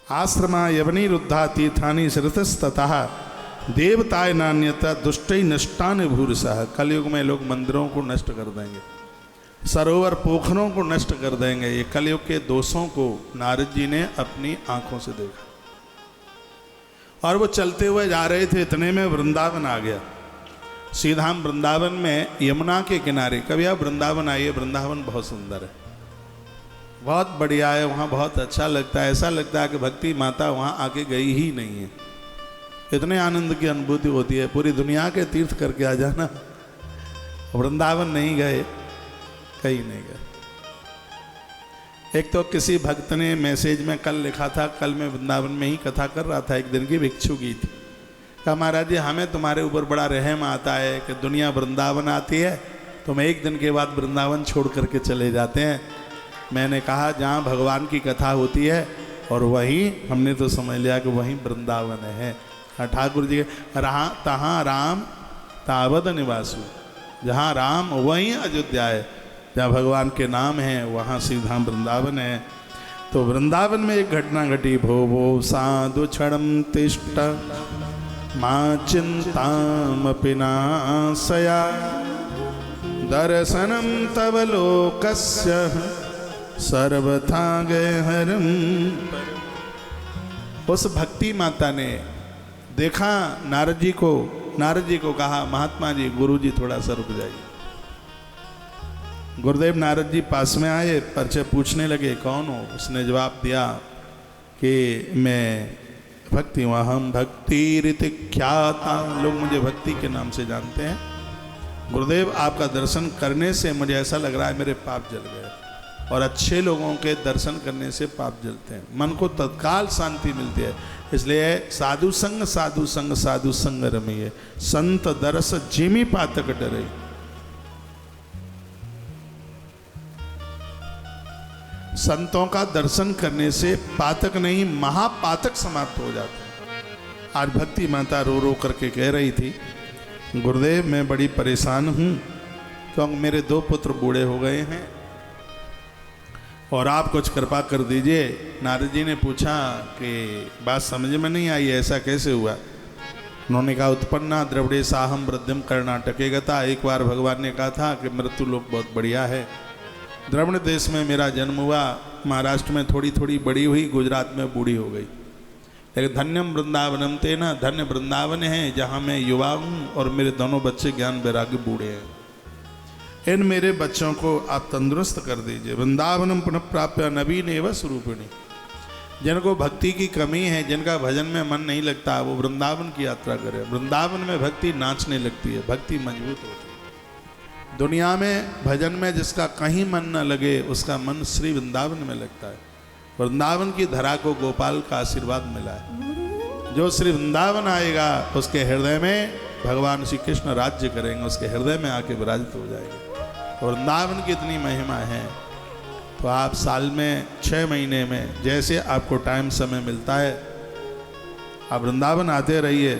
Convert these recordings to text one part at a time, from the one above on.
आश्रमा यवनी रुद्धा तीर्थानी शरतस्ततः देवताय नान्यता दुष्टै नष्टान भूरसः। कलयुग में लोग मंदिरों को नष्ट कर देंगे, सरोवर पोखरों को नष्ट कर देंगे। ये कलयुग के दोषों को नारद जी ने अपनी आंखों से देखा। और वो चलते हुए जा रहे थे, इतने में वृंदावन आ गया। सीधा हम वृंदावन में यमुना के किनारे, कभी आप वृंदावन आइए, वृंदावन बहुत सुंदर है, बहुत बढ़िया है, वहाँ बहुत अच्छा लगता है। ऐसा लगता है कि भक्ति माता वहाँ आके गई ही नहीं है, इतने आनंद की अनुभूति होती है। पूरी दुनिया के तीर्थ करके आ जाना, वृंदावन नहीं गए, कहीं नहीं गए। एक तो किसी भक्त ने मैसेज में कल लिखा था, कल मैं वृंदावन में ही कथा कर रहा था, एक दिन की भिक्षु गीत, कहा महाराज जी हमें तुम्हारे ऊपर बड़ा रहम आता है कि दुनिया वृंदावन आती है, तुम एक दिन के बाद वृंदावन छोड़ करके चले जाते हैं। मैंने कहा जहाँ भगवान की कथा होती है और वहीं हमने तो समझ लिया कि वहीं वृंदावन है। ठाकुर जी के तहाँ राम तावद निवासु, जहाँ राम वहीं अयोध्या है, जहाँ भगवान के नाम है वहाँ सीधा वृंदावन है। तो वृंदावन में एक घटना घटी, भो भो साधु क्षणम तिष्ठ माँ चिंतामपि नाशया दर्शनम तव लोकस्य सर्वथा गहरम। उस भक्ति माता ने देखा नारद जी को कहा महात्मा जी, गुरु जी थोड़ा सा रुक जाइए। गुरुदेव नारद जी पास में आए, परिचय पूछने लगे, कौन हो? उसने जवाब दिया कि मैं भक्ति वहम भक्ति रीति ख्याता, लोग मुझे भक्ति के नाम से जानते हैं। गुरुदेव आपका दर्शन करने से मुझे ऐसा लग रहा है मेरे पाप जल गए, और अच्छे लोगों के दर्शन करने से पाप जलते हैं, मन को तत्काल शांति मिलती है। इसलिए साधु संग साधु संग साधु संग रमिए, संत दरस जिमी पातक डरे। संतों का दर्शन करने से पातक नहीं महापातक समाप्त हो जाते हैं। आज भक्ति माता रो रो करके कह रही थी, गुरुदेव मैं बड़ी परेशान हूँ क्योंकि मेरे 2 पुत्र बूढ़े हो गए हैं और आप कुछ कृपा कर दीजिए। नारद जी ने पूछा कि बात समझ में नहीं आई, ऐसा कैसे हुआ? उन्होंने कहा उत्पन्ना द्रविड़े साहम वृद्धिम कर्नाटके गता। एक बार भगवान ने कहा था कि मृत्यु लोक बहुत बढ़िया है, द्रविड़ देश में मेरा जन्म हुआ, महाराष्ट्र में थोड़ी थोड़ी बड़ी हुई, गुजरात में बूढ़ी हो गई, लेकिन धन्यम वृंदावनम तेना, धन्य वृंदावन है जहाँ मैं युवा हूँ और मेरे दोनों बच्चे ज्ञान वैराग्य बूढ़े हैं। इन मेरे बच्चों को आप तंदुरुस्त कर दीजिए। वृंदावनम पुनः प्राप्य नवीन एवं स्वरूपिणी। जिनको भक्ति की कमी है, जिनका भजन में मन नहीं लगता, वो वृंदावन की यात्रा करें। वृंदावन में भक्ति नाचने लगती है, भक्ति मजबूत होती है। दुनिया में भजन में जिसका कहीं मन न लगे उसका मन श्री वृंदावन में लगता है। वृंदावन की धरा को गोपाल का आशीर्वाद मिला है। जो श्री वृंदावन आएगा उसके हृदय में भगवान श्री कृष्ण राज्य करेंगे, उसके हृदय में आके विराजित हो जाएंगे। वृंदावन की इतनी महिमा है, तो आप साल में 6 महीने में जैसे आपको टाइम समय मिलता है आप वृंदावन आते रहिए।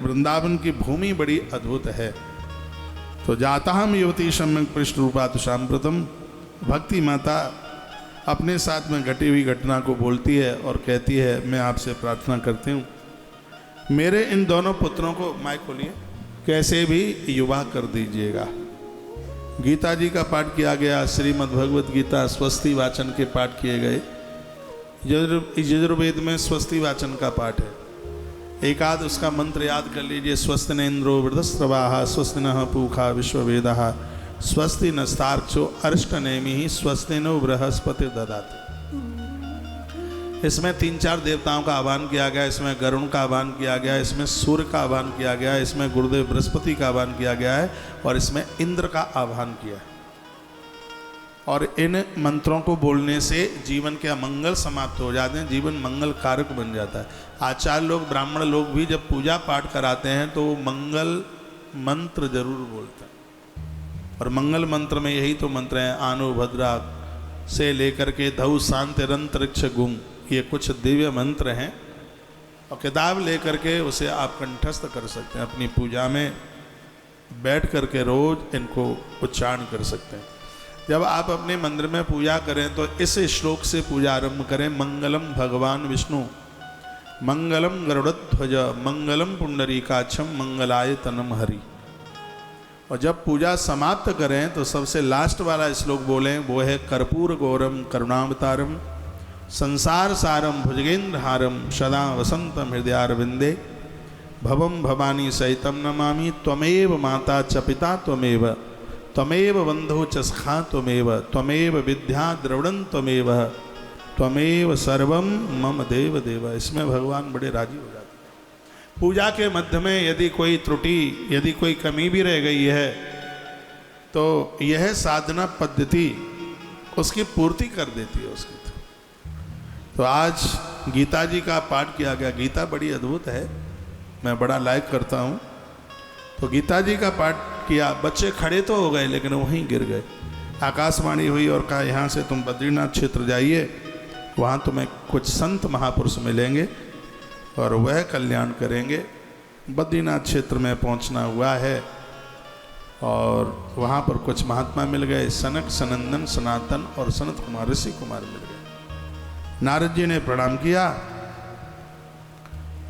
वृंदावन की भूमि बड़ी अद्भुत है। तो जाता हम युवती सम्यक पृष्ठ रूपात सांप्रतम। भक्ति माता अपने साथ में घटी हुई घटना को बोलती है और कहती है, मैं आपसे प्रार्थना करती हूँ मेरे इन दोनों पुत्रों को, माइक खोलिए, कैसे भी युवा कर दीजिएगा। गीता जी का पाठ किया गया, श्रीमद् भगवत गीता स्वस्ति वाचन के पाठ किए गए। यजुर्वेद में स्वस्ति वाचन का पाठ है। एक आध उसका मंत्र याद कर लीजिए। स्वस्ति न इंद्रो वृद्धस्रवाः स्वस्ति नः पूषा विश्ववेदाः स्वस्ति नस्तार्क्ष्यो अरिष्टनेमिः स्वस्ति नो बृहस्पति ददाति। इसमें 3-4 देवताओं का आह्वान किया गया। इसमें गरुण का आह्वान किया गया, इसमें सूर्य का आह्वान किया गया, इसमें गुरुदेव बृहस्पति का आह्वान किया गया है और इसमें इंद्र का आह्वान किया है। और इन मंत्रों को बोलने से जीवन के अमंगल समाप्त हो जाते हैं, जीवन मंगल कारक बन जाता है। आचार्य लोग, ब्राह्मण लोग भी जब पूजा पाठ कराते हैं तो मंगल मंत्र जरूर बोलते हैं। और मंगल मंत्र में यही तो मंत्र हैं, आनो भद्रा से लेकर के धौ शांति रंतरिक्ष गुम, ये कुछ दिव्य मंत्र हैं। और किताब लेकर के उसे आप कंठस्थ कर सकते हैं, अपनी पूजा में बैठ करके रोज इनको उच्चारण कर सकते हैं। जब आप अपने मंदिर में पूजा करें तो इस श्लोक से पूजा आरंभ करें, मंगलम भगवान विष्णु मंगलम गरुड़ध्वज मंगलम पुंडरीकाक्षम मंगलाय तनम हरि। और जब पूजा समाप्त करें तो सबसे लास्ट वाला श्लोक बोलें, वो है कर्पूर गौरम करुणावतारम संसार सारम भुजगेंद्रहारम सदा वसंतम हृदयारविंदे भवम भवानी सहितम नमामि त्वमेव माता च पिता त्वमेव त्वमेव बंधु च सखा त्वमेव त्वमेव विद्या द्रविणं त्वमेव त्वमेव सर्वम मम देव देव। इसमें भगवान बड़े राजी हो जाते हैं। पूजा के मध्य में यदि कोई त्रुटि, यदि कोई कमी भी रह गई है तो यह साधना पद्धति उसकी पूर्ति कर देती है उसकी। तो आज गीता जी का पाठ किया गया। गीता बड़ी अद्भुत है, मैं बड़ा लाइक करता हूँ। तो गीता जी का पाठ किया, बच्चे खड़े तो हो गए लेकिन वहीं गिर गए। आकाशवाणी हुई और कहा यहाँ से तुम बद्रीनाथ क्षेत्र जाइए, वहाँ तुम्हें कुछ संत महापुरुष मिलेंगे और वह कल्याण करेंगे। बद्रीनाथ क्षेत्र में पहुँचना हुआ है और वहाँ पर कुछ महात्मा मिल गए, सनक सनंदन सनातन और सनत कुमार ऋषि कुमार मिल गए। नारद जी ने प्रणाम किया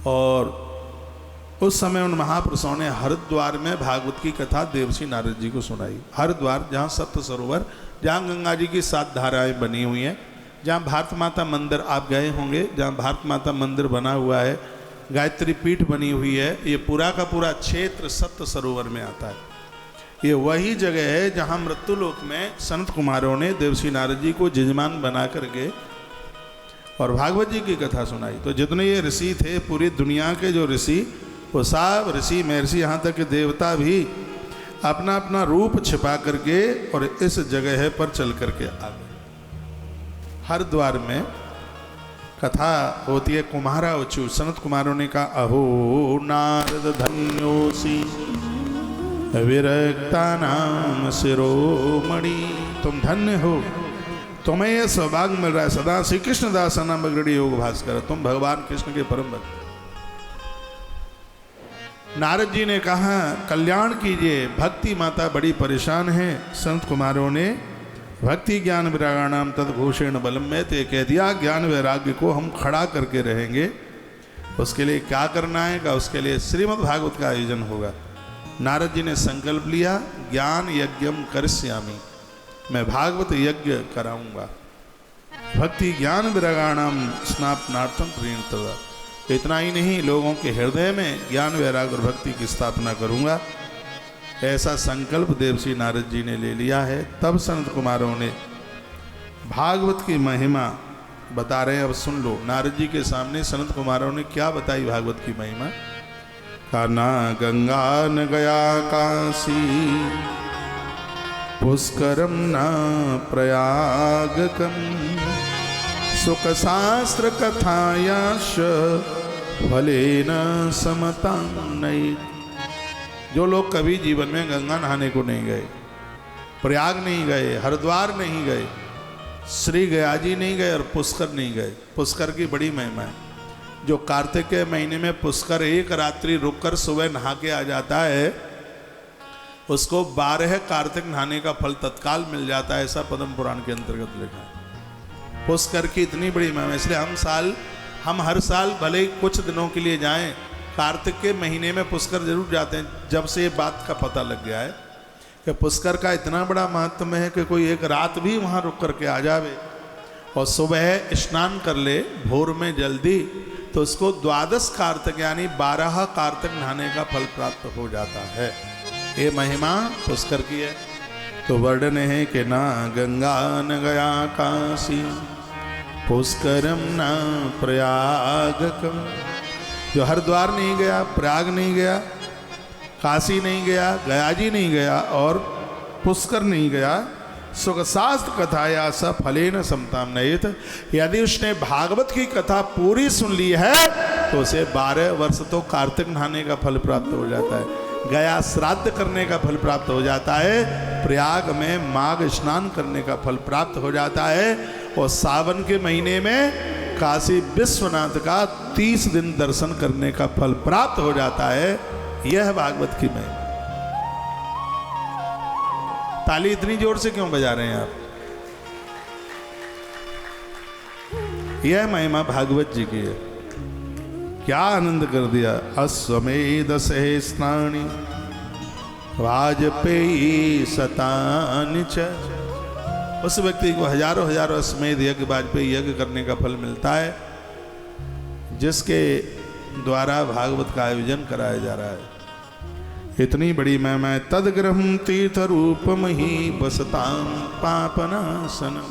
और उस समय उन महापुरुषों ने हरिद्वार में भागवत की कथा देवर्षि नारद जी को सुनाई। हरिद्वार जहाँ सप्त सरोवर, जहाँ गंगा जी की 7 धाराएं बनी हुई हैं, जहाँ भारत माता मंदिर आप गए होंगे, जहाँ भारत माता मंदिर बना हुआ है, गायत्री पीठ बनी हुई है, ये पूरा का पूरा क्षेत्र सप्त सरोवर में आता है। ये वही जगह है जहाँ मृत्युलोक में संत कुमारों ने देवर्षि नारद जी को जजमान बना करके और भागवत जी की कथा सुनाई। तो जितने ये ऋषि थे, पूरी दुनिया के जो ऋषि, वो सब ऋषि महर्षि, यहाँ तक कि देवता भी अपना अपना रूप छिपा करके और इस जगह पर चल करके आ गए। हरिद्वार में कथा होती है कुम्हारा उचू। सनत कुमारों ने कहा, अहो नारद धन्योसी विरक्ता नाम शिरोमणि, तुम धन्य हो, तुम्हें यह सौभाग्य मिल रहा है। सदा श्री कृष्ण दास नाम बगड़ी योग भास्कर, तुम भगवान कृष्ण के परम भक्त। नारद जी ने कहा, कल्याण कीजिए, भक्ति माता बड़ी परेशान है। संत कुमारों ने भक्ति ज्ञान विरागाणाम तद्भूषण बलम में ते कह दिया, ज्ञान वैराग्य को हम खड़ा करके रहेंगे। उसके लिए क्या करना है का, उसके लिए श्रीमद् भागवत का आयोजन होगा। नारद जी ने संकल्प लिया, ज्ञान यज्ञम करिष्यामि, मैं भागवत यज्ञ कराऊंगा। भक्ति ज्ञान विरागाणाम स्नापनार्थम प्रीणतदा, इतना ही नहीं, लोगों के हृदय में ज्ञान वैराग्य और भक्ति की स्थापना करूंगा। ऐसा संकल्प देवर्षि नारद जी ने ले लिया है। तब संत कुमारों ने भागवत की महिमा बता रहे हैं, अब सुन लो। नारद जी के सामने संत कुमारों ने क्या बताई भागवत की महिमा। का ना गंगा न गया काशी पुष्करम न प्रयागकम सुख शास्त्र कथायाश फलेन समता नहीं। जो लोग कभी जीवन में गंगा नहाने को नहीं गए, प्रयाग नहीं गए, हरिद्वार नहीं गए, श्री गया जी नहीं गए और पुष्कर नहीं गए। पुष्कर की बड़ी महिमा है। जो कार्तिक के महीने में पुष्कर एक रात्रि रुककर सुबह नहा के आ जाता है, उसको 12 कार्तिक नहाने का फल तत्काल मिल जाता है। ऐसा पद्म पुराण के अंतर्गत लिखा है। पुष्कर की इतनी बड़ी महिमा, इसलिए हम हर साल भले कुछ दिनों के लिए जाएं, कार्तिक के महीने में पुष्कर जरूर जाते हैं। जब से ये बात का पता लग गया है कि पुष्कर का इतना बड़ा महत्व है कि कोई एक रात भी वहाँ रुक करके आ जावे और सुबह स्नान कर ले भोर में जल्दी, तो उसको 12 कार्तिक यानी 12 कार्तिक नहाने का फल प्राप्त हो जाता है। ये महिमा पुष्कर की है। तो वर्णन है कि ना गंगा न गया काशी पुष्करम न प्रयागकम, जो हरिद्वार नहीं गया, प्रयाग नहीं गया, काशी नहीं गया, गया जी नहीं गया और पुष्कर नहीं गया, सुख शास्त्र कथाया स फलेन समताम नयेत, यदि उसने भागवत की कथा पूरी सुन ली है तो उसे 12 वर्ष तो कार्तिक नहाने का फल प्राप्त हो जाता है, गया श्राद्ध करने का फल प्राप्त हो जाता है, प्रयाग में माघ स्नान करने का फल प्राप्त हो जाता है और सावन के महीने में काशी विश्वनाथ का 30 दिन दर्शन करने का फल प्राप्त हो जाता है। यह भागवत की महिमा। ताली इतनी जोर से क्यों बजा रहे हैं आप? यह महिमा भागवत जी की है। क्या आनंद कर दिया। अश्वमेध सहस्राणि वाजपेयी शतानि च। उस व्यक्ति को हजारों हजारों अश्वमेध यज्ञ वाजपेयी यज्ञ करने का फल मिलता है, जिसके द्वारा भागवत का आयोजन कराया जा रहा है। इतनी बड़ी महिमा। तदग्रहम तीर्थ रूपम ही बसताम पापनाशनम।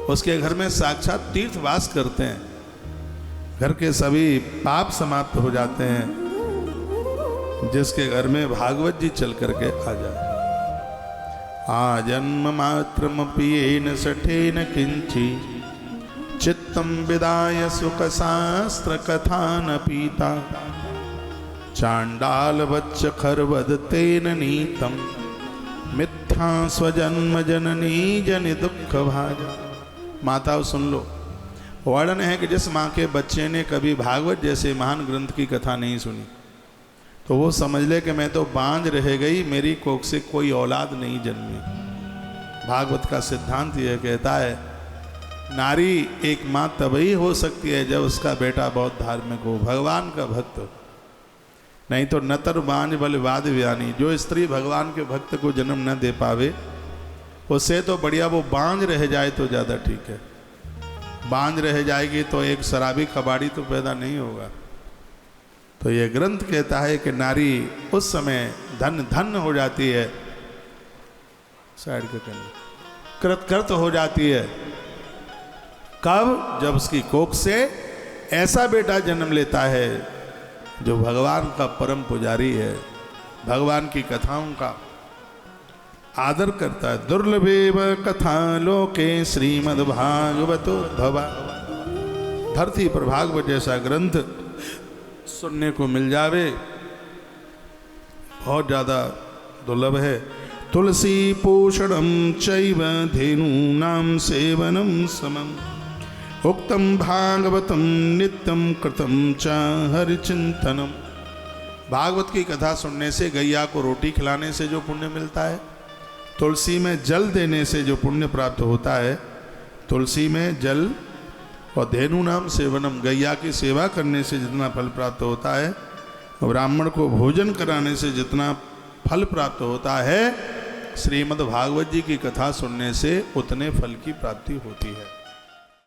उसके घर में साक्षात तीर्थ वास करते हैं, घर के सभी पाप समाप्त हो जाते हैं, जिसके घर में भागवत जी चल करके आ जाए। आजन्म मात्रम पियेन सठेन किंची चित्तम विदाय सुख शास्त्र कथान पीता चांडाल वच्च खरवद तेन नीतम मिथ्या स्वजन्म जननी जन दुख भाजा। माताओं सुन लो, वर्णन है कि जिस माँ के बच्चे ने कभी भागवत जैसे महान ग्रंथ की कथा नहीं सुनी, तो वो समझ ले कि मैं तो बांझ रह गई, मेरी कोख से कोई औलाद नहीं जन्मी। भागवत का सिद्धांत यह कहता है, नारी एक माँ तभी हो सकती है जब उसका बेटा बहुत धार्मिक हो, भगवान का भक्त हो। नहीं तो नतर बांझ बल वाद व्यानी। जो स्त्री भगवान के भक्त को जन्म न दे पावे, उससे तो बढ़िया वो बांझ रह जाए तो ज़्यादा ठीक है। बांझ रह जाएगी तो एक शराबी कबाड़ी तो पैदा नहीं होगा। तो ये ग्रंथ कहता है कि नारी उस समय धन हो जाती है, साइड के कहने कृत हो जाती है। कब? जब उसकी कोख से ऐसा बेटा जन्म लेता है जो भगवान का परम पुजारी है, भगवान की कथाओं का आदर करता है। दुर्लभेव कथा लोके श्रीमद्भागवतोद्भवा। धरती पर भागवत जैसा ग्रंथ सुनने को मिल जावे बहुत ज़्यादा दुर्लभ है। तुलसी पोषणम चैव धेनूनां सेवनम समम उक्तम भागवतम नित्यम कृतम च हरिचिंतनम। भागवत की कथा सुनने से, गैया को रोटी खिलाने से जो पुण्य मिलता है, तुलसी में जल देने से जो पुण्य प्राप्त होता है, तुलसी में जल और धेनु नाम सेवनम, गैया की सेवा करने से जितना फल प्राप्त होता है, ब्राह्मण को भोजन कराने से जितना फल प्राप्त होता है, श्रीमद् भागवत जी की कथा सुनने से उतने फल की प्राप्ति होती है।